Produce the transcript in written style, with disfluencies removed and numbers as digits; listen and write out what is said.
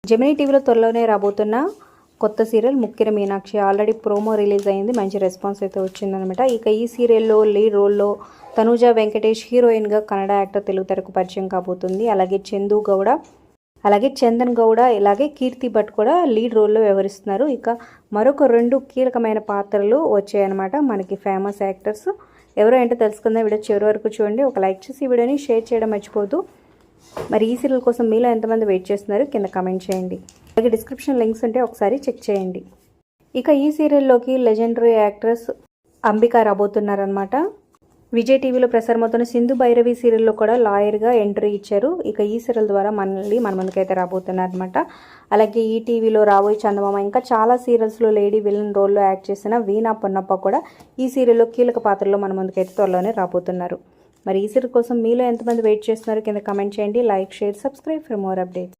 Gemini టీవీలో త్వరలోనే రాబోతున్న కొత్త సీరియల్ ముక్కిన మీనాక్షి ఆల్రెడీ ప్రోమో రిలీజ్ అయింది. మంచి రెస్పాన్స్ అయితే వచ్చిందనమాట. ఇక ఈ సీరియల్లో లీడ్ రోల్లో తనూజ వెంకటేష్ హీరోయిన్గా కన్నడ యాక్టర్ తెలుగు తెరకు పరిచయం కాబోతుంది. అలాగే చందు గౌడ, అలాగే చందన్ గౌడ, ఇలాగే కీర్తి భట్ కూడా లీడ్ రోల్లో వ్యవహరిస్తున్నారు. ఇక మరొక 2 కీలకమైన పాత్రలు వచ్చాయన్నమాట. మనకి ఫేమస్ యాక్టర్స్ ఎవరో ఏంటో తెలుసుకుందాం. వీడియో చివరి వరకు చూడండి. ఒక లైక్ చేసి ఈ వీడియోని షేర్ చేయడం మర్చిపోద్దు. మరి ఈ సీరియల్ కోసం మీలో ఎంతమంది వెయిట్ చేస్తున్నారు కింద కామెంట్ చేయండి. అలాగే డిస్క్రిప్షన్ లింక్స్ ఉంటే ఒకసారి చెక్ చేయండి. ఇక ఈ సీరియల్లోకి లెజెండరీ యాక్ట్రెస్ అంబిక రాబోతున్నారనమాట. విజయ్ టీవీలో ప్రసారమవుతున్న సింధు భైరవి సీరియల్లో కూడా లాయర్గా ఎంట్రీ ఇచ్చారు. ఇక ఈ సీరియల్ ద్వారా మన ముందుకైతే రాబోతున్నారనమాట. అలాగే ఈ టీవీలో రాబోయే చందమామ ఇంకా చాలా సీరియల్స్లో లేడీ విలన్ రోల్లో యాక్ట్ చేసిన వీణా పొన్నప్ప కూడా ఈ సీరియల్లో కీలక పాత్రలో మన ముందుకైతే త్వరలోనే రాబోతున్నారు. మరి ఈ సీరియల్ కోసం మీలో ఎంతమంది వెయిట్ చేస్తున్నారు కింద కామెంట్ చేయండి. Like, share, subscribe for more updates.